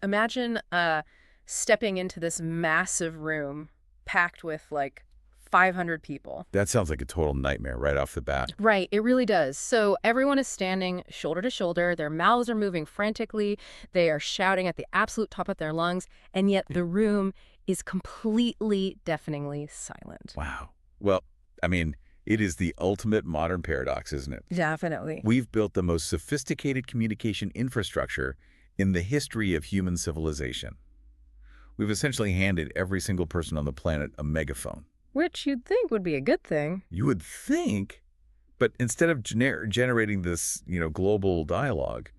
Imagine stepping into this massive room packed with like 500 people. That sounds like a total nightmare right off the bat. Right, it really does. So everyone is standing shoulder to shoulder, their mouths are moving frantically, they are shouting at the absolute top of their lungs, and yet the room is completely, deafeningly silent. Wow. Well, I mean, it is the ultimate modern paradox, isn't it? Definitely. We've built the most sophisticated communication infrastructure in the history of human civilization. We've essentially handed every single person on the planet a megaphone. Which you'd think would be a good thing. You would think, but instead of generating this, global dialogue,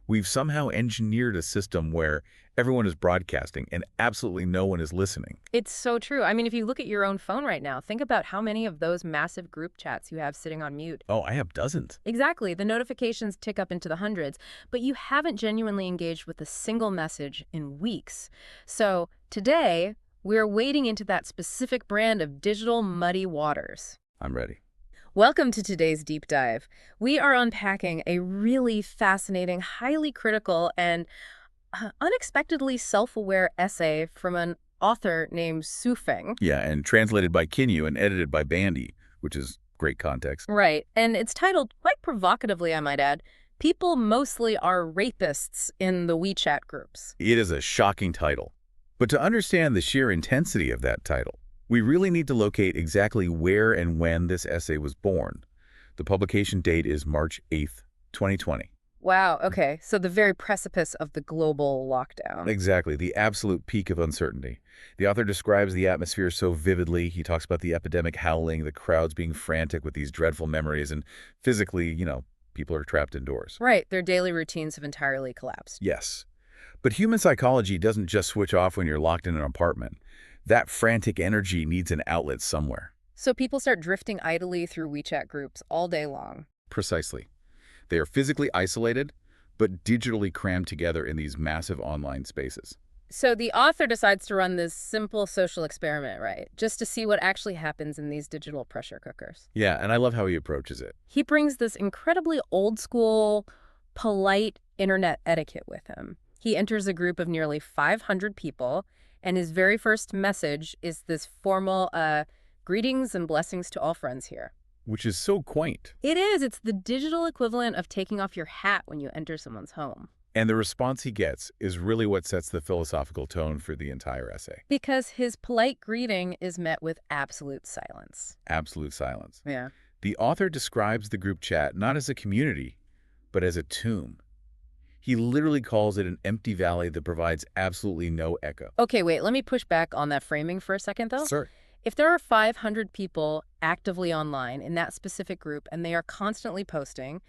we've somehow engineered a system where everyone is broadcasting and absolutely no one is listening. It's so true. I mean, if you look at your own phone right now, think about how many of those massive group chats you have sitting on mute. Oh, I have dozens. Exactly. The notifications tick up into the hundreds, but you haven't genuinely engaged with a single message in weeks. So today, we're wading into that specific brand of digital muddy waters. I'm ready. Welcome to today's deep dive. We are unpacking a really fascinating, highly critical, and unexpectedly self-aware essay from an author named Su Feng. Yeah, and translated by Kinyu and edited by Bandy, which is great context. Right, and it's titled, quite provocatively I might add, People Mostly Are Rapists in the WeChat Groups. It is a shocking title. But to understand the sheer intensity of that title, we really need to locate exactly where and when this essay was born. The publication date is March 8th, 2020. Wow, okay, so the very precipice of the global lockdown. Exactly, the absolute peak of uncertainty. The author describes the atmosphere so vividly. He talks about the epidemic howling, the crowds being frantic with these dreadful memories, and physically, people are trapped indoors. Right, their daily routines have entirely collapsed. Yes. But human psychology doesn't just switch off when you're locked in an apartment. That frantic energy needs an outlet somewhere. So people start drifting idly through WeChat groups all day long. Precisely. They are physically isolated, but digitally crammed together in these massive online spaces. So the author decides to run this simple social experiment, right? Just to see what actually happens in these digital pressure cookers. Yeah, and I love how he approaches it. He brings this incredibly old school, polite internet etiquette with him. He enters a group of nearly 500 people, and his very first message is this formal, greetings and blessings to all friends here. Which is so quaint. It is. It's the digital equivalent of taking off your hat when you enter someone's home. And the response he gets is really what sets the philosophical tone for the entire essay. Because his polite greeting is met with absolute silence. Absolute silence. Yeah. The author describes the group chat not as a community, but as a tomb. He literally calls it an empty valley that provides absolutely no echo. Okay, wait, let me push back on that framing for a second, though. Sir. If there are 500 people actively online in that specific group and they are constantly posting,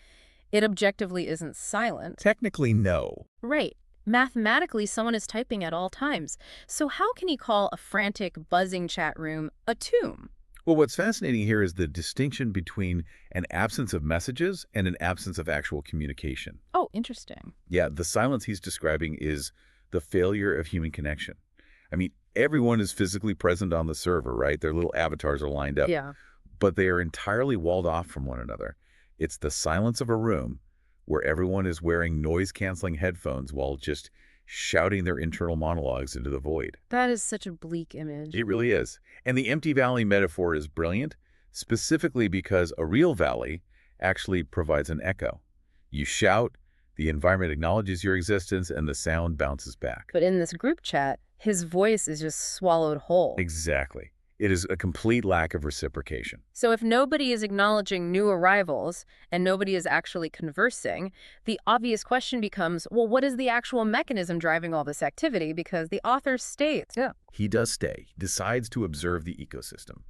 it objectively isn't silent. Technically, no. Right. Mathematically, someone is typing at all times. So how can he call a frantic, buzzing chat room a tomb? Well, what's fascinating here is the distinction between an absence of messages and an absence of actual communication. Oh, interesting. Yeah, the silence he's describing is the failure of human connection. I mean, everyone is physically present on the server, right? Their little avatars are lined up. Yeah. But they are entirely walled off from one another. It's the silence of a room where everyone is wearing noise-canceling headphones while just shouting their internal monologues into the void. That is such a bleak image. It really is. And the empty valley metaphor is brilliant, specifically because a real valley actually provides an echo. You shout, the environment acknowledges your existence, and the sound bounces back. But in this group chat, his voice is just swallowed whole. Exactly. It is a complete lack of reciprocation. So if nobody is acknowledging new arrivals and nobody is actually conversing, the obvious question becomes, well, what is the actual mechanism driving all this activity? Because the author states, He does stay. He decides to observe the ecosystem.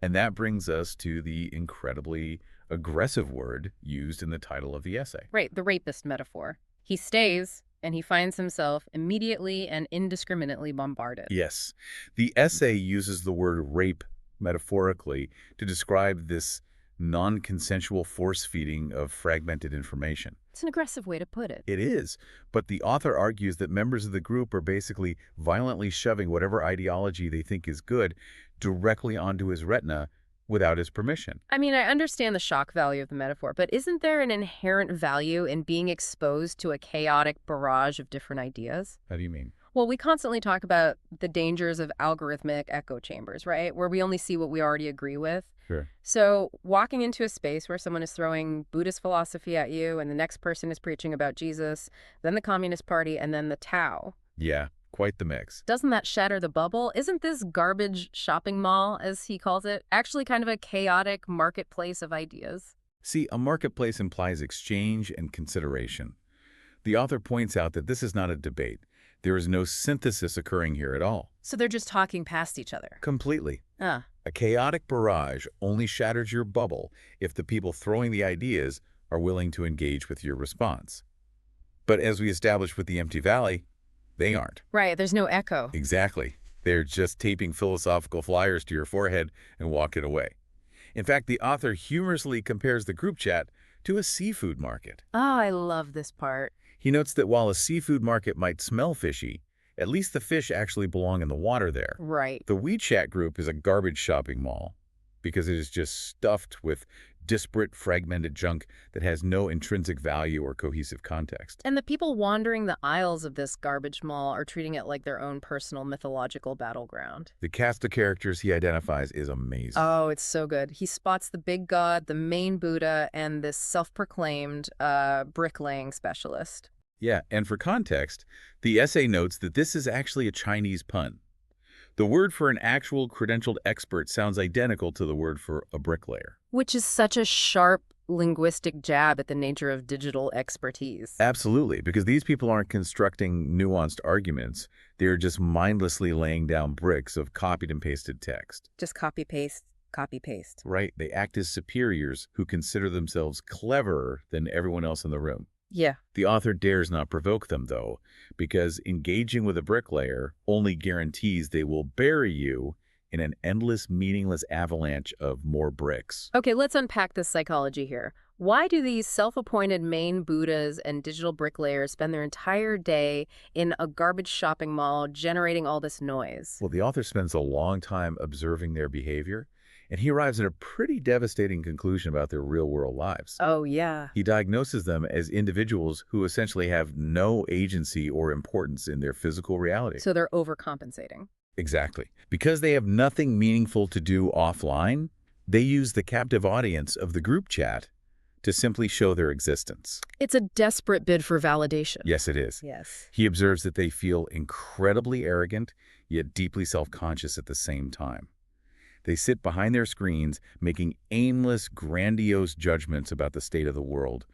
And that brings us to the incredibly aggressive word used in the title of the essay. Right, the rapist metaphor. He stays, and he finds himself immediately and indiscriminately bombarded. Yes. The essay uses the word rape metaphorically to describe this non-consensual force-feeding of fragmented information. It's an aggressive way to put it. It is, but the author argues that members of the group are basically violently shoving whatever ideology they think is good directly onto his retina without his permission. I mean, I understand the shock value of the metaphor, but isn't there an inherent value in being exposed to a chaotic barrage of different ideas? How do you mean? Well, we constantly talk about the dangers of algorithmic echo chambers, right? Where we only see what we already agree with. Sure. So walking into a space where someone is throwing Buddhist philosophy at you and the next person is preaching about Jesus, then the Communist Party, and then the Tao. Yeah, quite the mix. Doesn't that shatter the bubble? Isn't this garbage shopping mall, as he calls it, actually kind of a chaotic marketplace of ideas? See, a marketplace implies exchange and consideration. The author points out that this is not a debate. There is no synthesis occurring here at all. So they're just talking past each other. Completely. Ah, A chaotic barrage only shatters your bubble if the people throwing the ideas are willing to engage with your response. But as we established with the Empty Valley, they aren't. right, there's no echo. Exactly. They're just taping philosophical flyers to your forehead and walking away. In fact, the author humorously compares the group chat to a seafood market. Oh, I love this part. He notes that while a seafood market might smell fishy, at least the fish actually belong in the water there. Right. The WeChat group is a garbage shopping mall because it is just stuffed with disparate, fragmented junk that has no intrinsic value or cohesive context. And the people wandering the aisles of this garbage mall are treating it like their own personal mythological battleground. The cast of characters he identifies is amazing. Oh, it's so good. He spots the big god, the main Buddha, and this self-proclaimed bricklaying specialist. Yeah, and for context, the essay notes that this is actually a Chinese pun. The word for an actual credentialed expert sounds identical to the word for a bricklayer. Which is such a sharp linguistic jab at the nature of digital expertise. Absolutely, because these people aren't constructing nuanced arguments. They're just mindlessly laying down bricks of copied and pasted text. Just copy, paste, copy, paste. Right, they act as superiors who consider themselves cleverer than everyone else in the room. Yeah. The author dares not provoke them, though, because engaging with a bricklayer only guarantees they will bury you in an endless, meaningless avalanche of more bricks. Okay, let's unpack this psychology here. Why do these self-appointed main Buddhas and digital bricklayers spend their entire day in a garbage shopping mall generating all this noise? Well, the author spends a long time observing their behavior, and he arrives at a pretty devastating conclusion about their real-world lives. Oh, yeah. He diagnoses them as individuals who essentially have no agency or importance in their physical reality. So they're overcompensating. Exactly. Because they have nothing meaningful to do offline, they use the captive audience of the group chat to simply show their existence. It's a desperate bid for validation. Yes, it is. Yes. He observes that they feel incredibly arrogant, yet deeply self-conscious at the same time. They sit behind their screens, making aimless, grandiose judgments about the state of the world,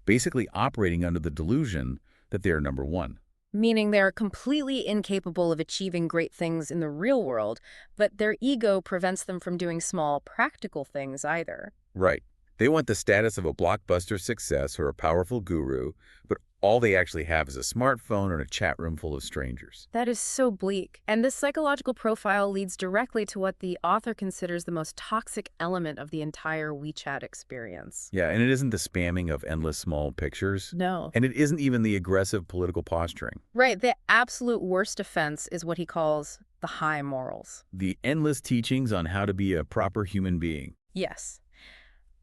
basically operating under the delusion that they are number one. Meaning they're completely incapable of achieving great things in the real world, but their ego prevents them from doing small, practical things either. Right. They want the status of a blockbuster success or a powerful guru, but all they actually have is a smartphone and a chat room full of strangers. That is so bleak. And this psychological profile leads directly to what the author considers the most toxic element of the entire WeChat experience. Yeah, and it isn't the spamming of endless small pictures. No. And it isn't even the aggressive political posturing. Right. The absolute worst offense is what he calls the high morals. The endless teachings on how to be a proper human being. Yes.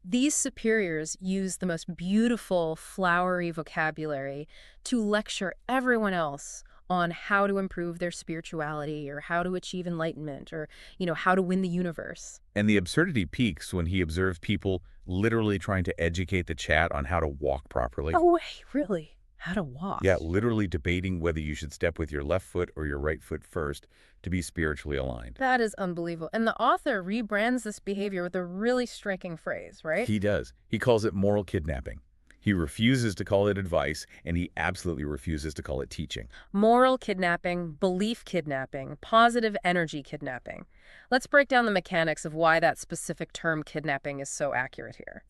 These superiors use the most beautiful, flowery vocabulary to lecture everyone else on how to improve their spirituality or how to achieve enlightenment or, how to win the universe. And the absurdity peaks when he observes people literally trying to educate the chat on how to walk properly. Oh, wait, really? How to walk? Yeah, literally debating whether you should step with your left foot or your right foot first to be spiritually aligned. That is unbelievable. And the author rebrands this behavior with a really striking phrase, right? He does. He calls it moral kidnapping. He refuses to call it advice, and he absolutely refuses to call it teaching. Moral kidnapping, belief kidnapping, positive energy kidnapping. Let's break down the mechanics of why that specific term kidnapping is so accurate here.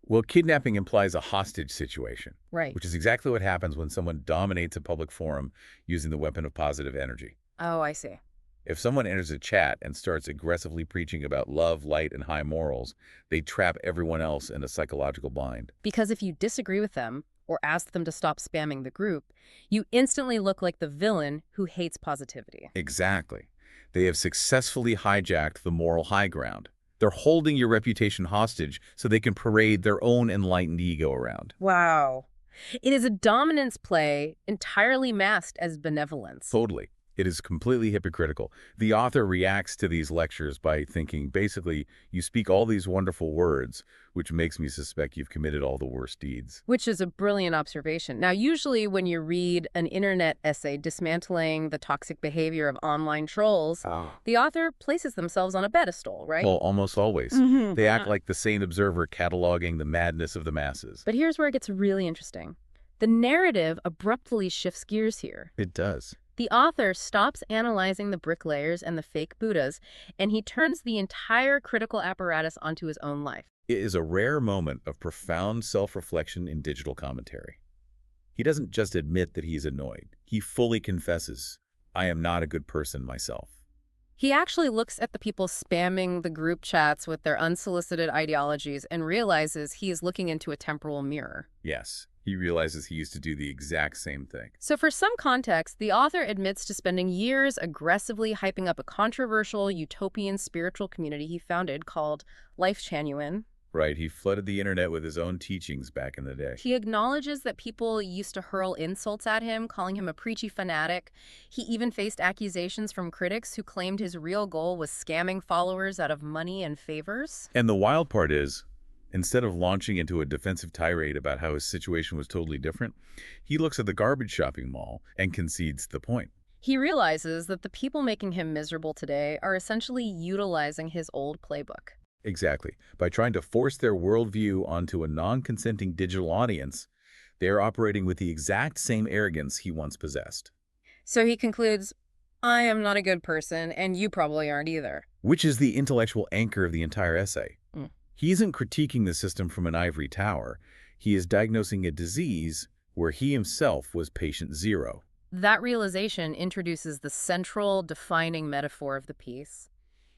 Well, kidnapping implies a hostage situation, Right. which is exactly what happens when someone dominates a public forum using the weapon of positive energy. Oh, I see. If someone enters a chat and starts aggressively preaching about love, light, and high morals, they trap everyone else in a psychological bind. Because if you disagree with them or ask them to stop spamming the group, you instantly look like the villain who hates positivity. Exactly. They have successfully hijacked the moral high ground. They're holding your reputation hostage so they can parade their own enlightened ego around. Wow. It is a dominance play entirely masked as benevolence. Totally. It is completely hypocritical. The author reacts to these lectures by thinking, basically, you speak all these wonderful words, which makes me suspect you've committed all the worst deeds. Which is a brilliant observation. Now, usually when you read an internet essay dismantling the toxic behavior of online trolls, the author places themselves on a pedestal, right? Well, almost always. They act like the sane observer cataloging the madness of the masses. But here's where it gets really interesting. The narrative abruptly shifts gears here. It does. The author stops analyzing the bricklayers and the fake Buddhas, and he turns the entire critical apparatus onto his own life. It is a rare moment of profound self-reflection in digital commentary. He doesn't just admit that he's annoyed. He fully confesses, I am not a good person myself. He actually looks at the people spamming the group chats with their unsolicited ideologies and realizes he is looking into a temporal mirror. Yes, he realizes he used to do the exact same thing. So for some context, the author admits to spending years aggressively hyping up a controversial utopian spiritual community he founded called Lifechanyuan. Right, he flooded the internet with his own teachings back in the day. He acknowledges that people used to hurl insults at him, calling him a preachy fanatic. He even faced accusations from critics who claimed his real goal was scamming followers out of money and favors. And the wild part is, instead of launching into a defensive tirade about how his situation was totally different, he looks at the garbage shopping mall and concedes the point. He realizes that the people making him miserable today are essentially utilizing his old playbook. Exactly. By trying to force their worldview onto a non-consenting digital audience, they are operating with the exact same arrogance he once possessed. So he concludes, I am not a good person, and you probably aren't either. Which is the intellectual anchor of the entire essay. Mm. He isn't critiquing the system from an ivory tower. He is diagnosing a disease where he himself was patient zero. That realization introduces the central defining metaphor of the piece.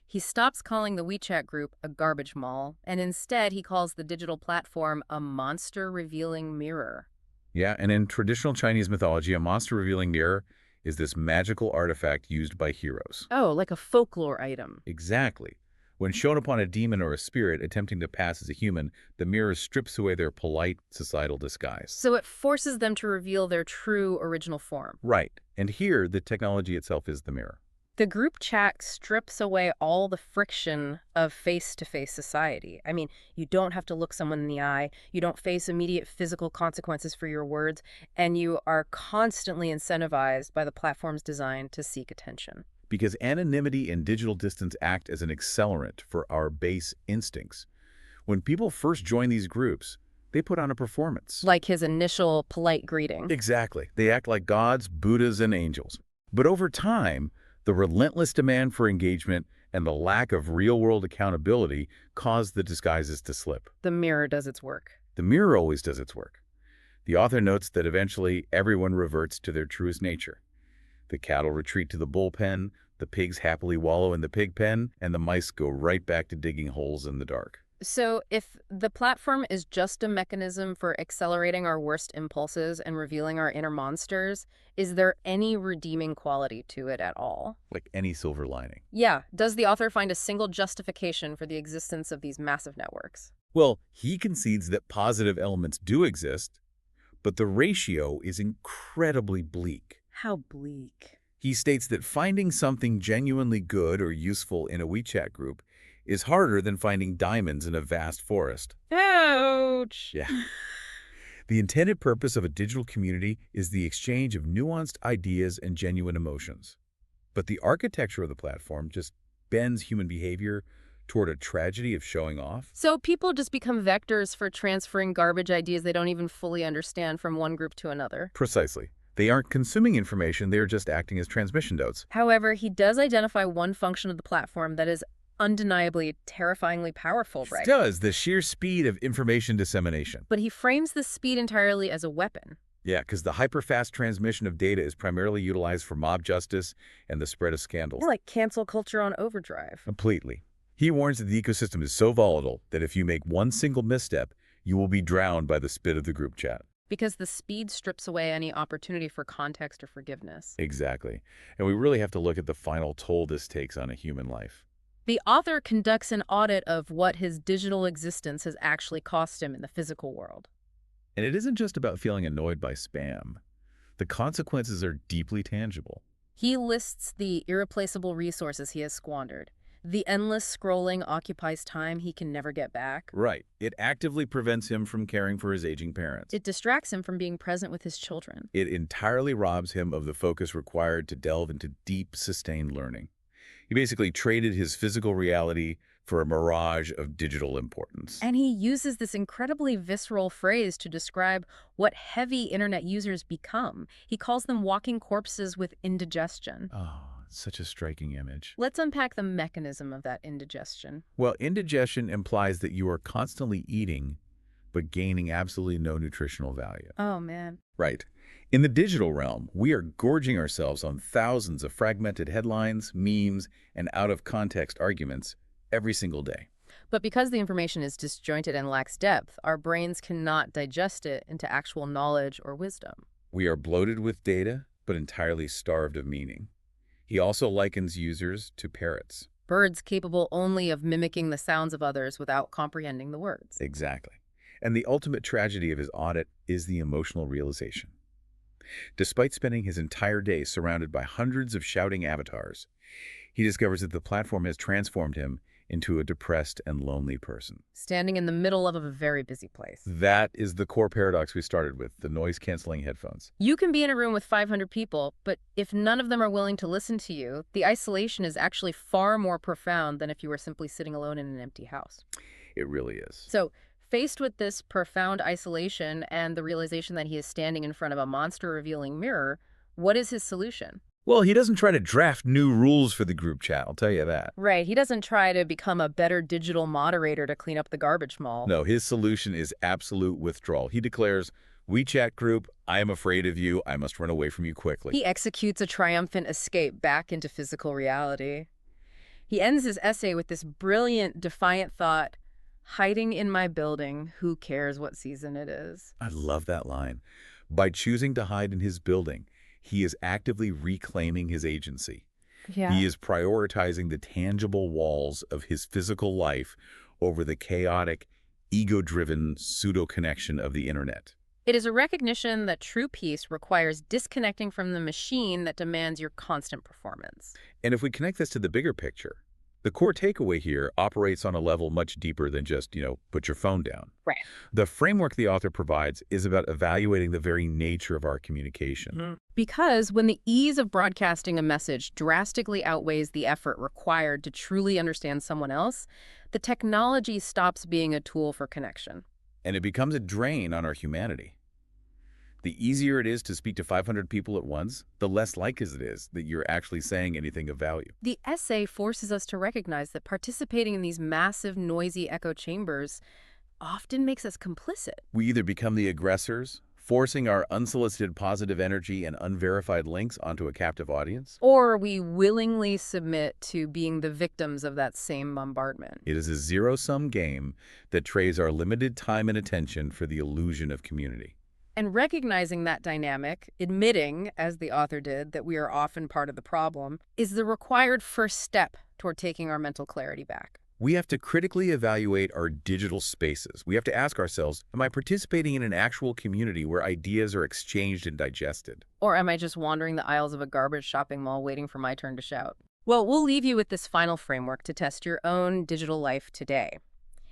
He stops calling the WeChat group a garbage mall, and instead he calls the digital platform a monster-revealing mirror. Yeah, and in traditional Chinese mythology, a monster-revealing mirror is this magical artifact used by heroes. Oh, like a folklore item. Exactly. When shown upon a demon or a spirit attempting to pass as a human, the mirror strips away their polite societal disguise. So it forces them to reveal their true original form. Right. And here, the technology itself is the mirror. The group chat strips away all the friction of face-to-face society. I mean, you don't have to look someone in the eye, you don't face immediate physical consequences for your words, and you are constantly incentivized by the platform's design to seek attention. Because anonymity and digital distance act as an accelerant for our base instincts. When people first join these groups, they put on a performance. Like his initial polite greeting. Exactly. They act like gods, Buddhas, and angels. But over time, the relentless demand for engagement and the lack of real-world accountability cause the disguises to slip. The mirror does its work. The mirror always does its work. The author notes that eventually everyone reverts to their truest nature. The cattle retreat to the bullpen, the pigs happily wallow in the pig pen, and the mice go right back to digging holes in the dark. So if the platform is just a mechanism for accelerating our worst impulses and revealing our inner monsters, is there any redeeming quality to it at all? Like any silver lining. Yeah. Does the author find a single justification for the existence of these massive networks? Well, he concedes that positive elements do exist, but the ratio is incredibly bleak. How bleak. He states that finding something genuinely good or useful in a WeChat group is harder than finding diamonds in a vast forest. Ouch! Yeah. The intended purpose of a digital community is the exchange of nuanced ideas and genuine emotions. But the architecture of the platform just bends human behavior toward a tragedy of showing off. So people just become vectors for transferring garbage ideas they don't even fully understand from one group to another. Precisely. They aren't consuming information, they are just acting as transmission nodes. However, he does identify one function of the platform that is undeniably terrifyingly powerful, right? It does, the sheer speed of information dissemination. But he frames this speed entirely as a weapon. Yeah, because the hyper-fast transmission of data is primarily utilized for mob justice and the spread of scandals. More like cancel culture on overdrive. Completely. He warns that the ecosystem is so volatile that if you make one single misstep, you will be drowned by the spit of the group chat. Because the speed strips away any opportunity for context or forgiveness. Exactly. And we really have to look at the final toll this takes on a human life. The author conducts an audit of what his digital existence has actually cost him in the physical world. And it isn't just about feeling annoyed by spam. The consequences are deeply tangible. He lists the irreplaceable resources he has squandered. The endless scrolling occupies time he can never get back. Right. It actively prevents him from caring for his aging parents. It distracts him from being present with his children. It entirely robs him of the focus required to delve into deep, sustained learning. He basically traded his physical reality for a mirage of digital importance. And he uses this incredibly visceral phrase to describe what heavy internet users become. He calls them walking corpses with indigestion. Oh, such a striking image. Let's unpack the mechanism of that indigestion. Well, indigestion implies that you are constantly eating, but gaining absolutely no nutritional value. Oh, man. Right. In the digital realm, we are gorging ourselves on thousands of fragmented headlines, memes, and out-of-context arguments every single day. But because the information is disjointed and lacks depth, our brains cannot digest it into actual knowledge or wisdom. We are bloated with data, but entirely starved of meaning. He also likens users to parrots. Birds capable only of mimicking the sounds of others without comprehending the words. Exactly. And the ultimate tragedy of his audit is the emotional realization. Despite spending his entire day surrounded by hundreds of shouting avatars, he discovers that the platform has transformed him into a depressed and lonely person. Standing in the middle of a very busy place. That is the core paradox we started with, the noise-canceling headphones. You can be in a room with 500 people, but if none of them are willing to listen to you, the isolation is actually far more profound than if you were simply sitting alone in an empty house. It really is. So, faced with this profound isolation and the realization that he is standing in front of a monster-revealing mirror, what is his solution? Well, he doesn't try to draft new rules for the group chat, I'll tell you that. Right, he doesn't try to become a better digital moderator to clean up the garbage mall. No, his solution is absolute withdrawal. He declares, WeChat group, I am afraid of you. I must run away from you quickly. He executes a triumphant escape back into physical reality. He ends his essay with this brilliant, defiant thought, hiding in my building, who cares what season it is? I love that line. By choosing to hide in his building, he is actively reclaiming his agency. Yeah. He is prioritizing the tangible walls of his physical life over the chaotic, ego-driven pseudo-connection of the internet. It is a recognition that true peace requires disconnecting from the machine that demands your constant performance. And if we connect this to the bigger picture, the core takeaway here operates on a level much deeper than just, put your phone down. Right. The framework the author provides is about evaluating the very nature of our communication. Because when the ease of broadcasting a message drastically outweighs the effort required to truly understand someone else, the technology stops being a tool for connection. And it becomes a drain on our humanity. The easier it is to speak to 500 people at once, the less likely it is that you're actually saying anything of value. The essay forces us to recognize that participating in these massive, noisy echo chambers often makes us complicit. We either become the aggressors, forcing our unsolicited positive energy and unverified links onto a captive audience, or we willingly submit to being the victims of that same bombardment. It is a zero-sum game that trades our limited time and attention for the illusion of community. And recognizing that dynamic, admitting, as the author did, that we are often part of the problem, is the required first step toward taking our mental clarity back. We have to critically evaluate our digital spaces. We have to ask ourselves, am I participating in an actual community where ideas are exchanged and digested? Or am I just wandering the aisles of a garbage shopping mall waiting for my turn to shout? Well, we'll leave you with this final framework to test your own digital life today.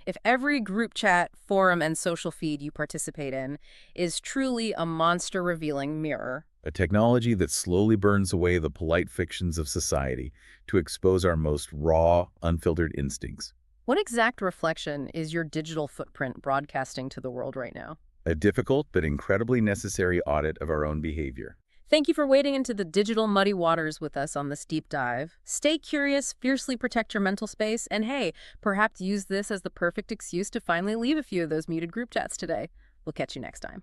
If every group chat, forum, and social feed you participate in is truly a monster-revealing mirror, A technology that slowly burns away the polite fictions of society to expose our most raw, unfiltered instincts. what exact reflection is your digital footprint broadcasting to the world right now? A difficult but incredibly necessary audit of our own behavior. Thank you for wading into the digital muddy waters with us on this deep dive. Stay curious, fiercely protect your mental space, and hey, perhaps use this as the perfect excuse to finally leave a few of those muted group chats today. We'll catch you next time.